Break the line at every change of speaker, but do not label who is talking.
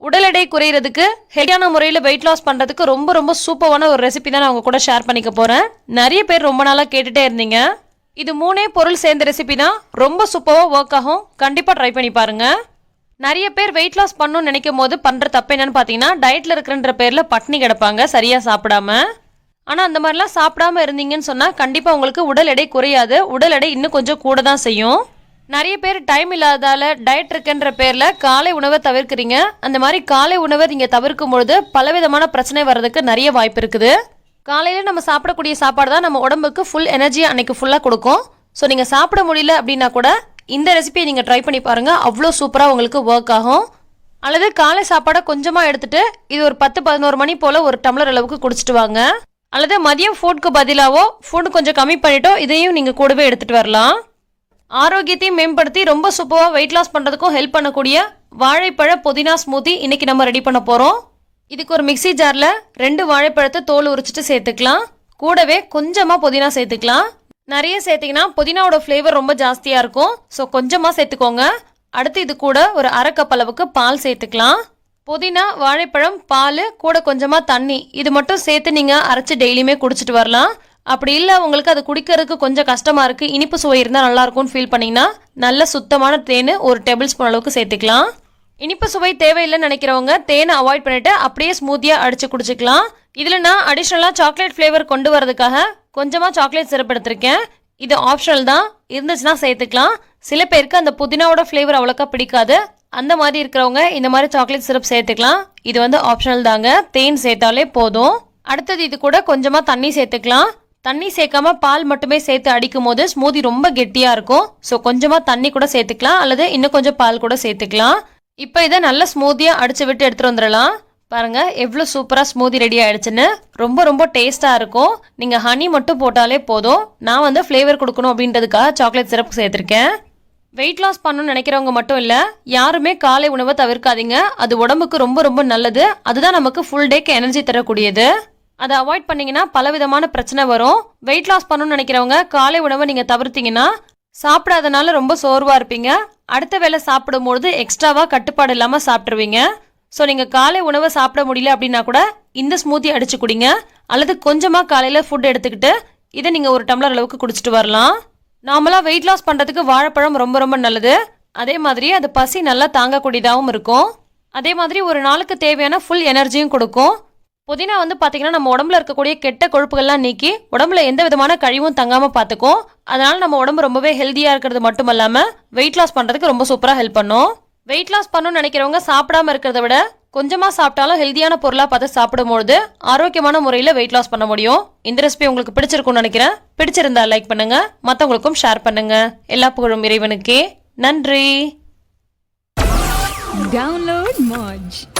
உடல் எடை குறையிறதுக்கு ஹெல்தியான முறையில் வெயிட் லாஸ் பண்ணுறதுக்கு ரொம்ப ரொம்ப சூப்பரான ஒரு ரெசிபி தான் நான் உங்க கூட ஷேர் பண்ணிக்க போகிறேன். நிறைய பேர் ரொம்ப நாளாக கேட்டுகிட்டே இருந்தீங்க. இது 3 பொருள் சேர்ந்த ரெசிபி தான், ரொம்ப சூப்பராக ஒர்க் ஆகும். கண்டிப்பாக ட்ரை பண்ணி பாருங்க. நிறைய பேர் வெயிட் லாஸ் பண்ணணும்னு நினைக்கும் போது பண்ணுற தப்பு என்னன்னு பார்த்தீங்கன்னா, டயட்டில் இருக்கிறன்ற பேரில் பட்னி கிடப்பாங்க சரியாக சாப்பிடாம. ஆனால் அந்த மாதிரிலாம் சாப்பிடாம இருந்தீங்கன்னு சொன்னால் கண்டிப்பாக உங்களுக்கு உடல் எடை குறையாது, உடல் எடை இன்னும் கொஞ்சம் கூட தான் செய்யும். நிறைய பேர் டைம் இல்லாதால டயட் இருக்குன்ற பேரில் காலை உணவை தவிர்க்கிறீங்க. அந்த மாதிரி காலை உணவை நீங்கள் தவிர்க்கும் பொழுது பலவிதமான பிரச்சனை வர்றதுக்கு நிறைய வாய்ப்பு இருக்குது. காலையில் நம்ம சாப்பிடக்கூடிய சாப்பாடு தான் நம்ம உடம்புக்கு ஃபுல் எனர்ஜி அன்னைக்கு ஃபுல்லாக கொடுக்கும். ஸோ நீங்கள் சாப்பிட முடியல அப்படின்னா கூட இந்த ரெசிபியை நீங்கள் ட்ரை பண்ணி பாருங்கள், அவ்வளோ சூப்பராக உங்களுக்கு ஒர்க் ஆகும். அல்லது காலை சாப்பாடை கொஞ்சமாக எடுத்துகிட்டு இது ஒரு 10-11 மணி போல் ஒரு டம்ளர் அளவுக்கு குடிச்சிட்டு வாங்க. அல்லது மதியம் ஃபுட்க்கு பதிலாவோ ஃபுட் கொஞ்சம் கம்மி பண்ணிட்டோ இதையும் நீங்கள் கூடவே எடுத்துகிட்டு வரலாம். ஆரோக்கியத்தையும் மேம்படுத்தி ரொம்ப சூப்பராக வெயிட் லாஸ் பண்ணுறதுக்கும் ஹெல்ப் பண்ணக்கூடிய வாழைப்பழ புதினா ஸ்மூத்தி இன்றைக்கி நம்ம ரெடி பண்ண போகிறோம். இதுக்கு ஒரு மிக்சி ஜாரில் 2 வாழைப்பழத்தை தோல் உரிச்சிட்டு சேர்த்துக்கலாம். கூடவே கொஞ்சமாக புதினா சேர்த்துக்கலாம். நிறைய சேர்த்திங்கன்னா புதினாவோட ஃப்ளேவர் ரொம்ப ஜாஸ்தியாக இருக்கும். ஸோ கொஞ்சமாக சேர்த்துக்கோங்க. அடுத்து இது கூட ஒரு 1/2 கப் அளவுக்கு பால் சேர்த்துக்கலாம். புதினா, வாழைப்பழம், பால் கூட கொஞ்சமாக தண்ணி இது மட்டும் சேர்த்து நீங்கள் அரைச்சி டெய்லியுமே குடிச்சிட்டு வரலாம். அப்படி இல்லை உங்களுக்கு அது குடிக்கிறதுக்கு கொஞ்சம் கஷ்டமாக இருக்குது, இனிப்பு சுவை இருந்தால் நல்லாயிருக்கும்னு ஃபீல் பண்ணிங்கன்னா நல்ல சுத்தமான தேன் 1 டேபிள் ஸ்பூன் அளவுக்கு சேர்த்துக்கலாம். இனிப்பு சுவை தேவையில்லைன்னு நினைக்கிறவங்க தேனை அவாய்ட் பண்ணிவிட்டு அப்படியே ஸ்மூத்தியாக அடித்து குடிச்சிக்கலாம். இதில் நான் அடிஷ்னலாக சாக்லேட் ஃப்ளேவர் கொண்டு வரதுக்காக கொஞ்சமாக சாக்லேட் சிரப் எடுத்திருக்கேன். இது ஆப்ஷனல் தான், இருந்துச்சுன்னா சேர்த்துக்கலாம். சில பேருக்கு அந்த புதினாவோட ஃப்ளேவர் அவ்வளோக்கா பிடிக்காது, அந்த மாதிரி இருக்கிறவங்க இந்த மாதிரி சாக்லேட் சிரப் சேர்த்துக்கலாம். இது ஆப்ஷனல் தாங்க, தேன் சேர்த்தாலே போதும். அடுத்தது இது கூட கொஞ்சமாக தண்ணி சேர்த்துக்கலாம். தண்ணி சேர்க்காம பால் மட்டுமே சேர்த்து அடிக்கும் போது ஸ்மூதி ரொம்ப கெட்டியாக இருக்கும். ஸோ கொஞ்சமாக தண்ணி கூட சேர்த்துக்கலாம், அல்லது இன்னும் கொஞ்சம் பால் கூட சேர்த்துக்கலாம். இப்போ இதை நல்ல ஸ்மூதியாக அடித்து விட்டு எடுத்துகிட்டு வந்துடலாம். பாருங்கள் எவ்வளோ சூப்பராக ஸ்மூதி ரெடி ஆகிடுச்சுன்னு. ரொம்ப ரொம்ப டேஸ்ட்டாக இருக்கும். நீங்கள் ஹனி மட்டும் போட்டாலே போதும். நான் ஃப்ளேவர் கொடுக்கணும் அப்படின்றதுக்காக சாக்லேட் சிரப் சேர்த்துருக்கேன். வெயிட் லாஸ் பண்ணணும்னு நினைக்கிறவங்க மட்டும் இல்லை, யாருமே காலை உணவை தவிர்க்காதீங்க. அது உடம்புக்கு ரொம்ப ரொம்ப நல்லது. அதுதான் நமக்கு ஃபுல் டேக்கு எனர்ஜி தரக்கூடியது. அதை அவாய்ட் பண்ணிங்கன்னா பலவிதமான பிரச்சனை வரும். வெயிட் லாஸ் பண்ணணும்னு நினைக்கிறவங்க காலை உணவை நீங்கள் தவிர்த்தீங்கன்னா சாப்பிடாதனால ரொம்ப சோர்வாக இருப்பீங்க. அடுத்த வேளை சாப்பிடும்போது எக்ஸ்ட்ராவாக கட்டுப்பாடு இல்லாமல் சாப்பிட்ருவீங்க. ஸோ நீங்கள் காலை உணவை சாப்பிட முடியல அப்படின்னா கூட இந்த ஸ்மூத்தி அடிச்சு குடிங்க. அல்லது கொஞ்சமாக காலையில் ஃபுட் எடுத்துக்கிட்டு இதை நீங்கள் 1 டம்ளர் அளவுக்கு குடிச்சிட்டு வரலாம். நார்மலாக வெயிட் லாஸ் பண்ணுறதுக்கு வாழைப்பழம் ரொம்ப ரொம்ப நல்லது. அதே மாதிரி அது பசி நல்லா தாங்கக்கூடியதாகவும் இருக்கும். அதே மாதிரி ஒரு நாளுக்கு தேவையான ஃபுல் எனர்ஜியும் கொடுக்கும். புதினா பார்த்தீங்கன்னா நம்ம உடம்புல இருக்கக்கூடிய கெட்ட கொழுப்புகள்லாம் நீக்கி உடம்புல எந்த விதமான கழிவும் தங்காமல் பார்த்துக்கும். அதனால நம்ம உடம்பு ரொம்பவே ஹெல்த்தியாக இருக்கிறது மட்டும் இல்லாமல் வெயிட் லாஸ் பண்ணுறதுக்கு ரொம்ப சூப்பராக ஹெல்ப் பண்ணும். வெயிட் லாஸ் பண்ணணும்னு நினைக்கிறவங்க சாப்பிடாம இருக்கிறத விட கொஞ்சமாக சாப்பிட்டாலும் ஹெல்த்தியான பொருளாக பார்த்து சாப்பிடும்போது ஆரோக்கியமான முறையில் வெயிட் லாஸ் பண்ண முடியும். இந்த ரெசிபி உங்களுக்கு பிடிச்சிருக்கும்னு நினைக்கிறேன். பிடிச்சிருந்தா லைக் பண்ணுங்க, மற்றவங்களுக்கும் ஷேர் பண்ணுங்க. எல்லா புகழும் இறைவனுக்கே. நன்றி.
Download Moj.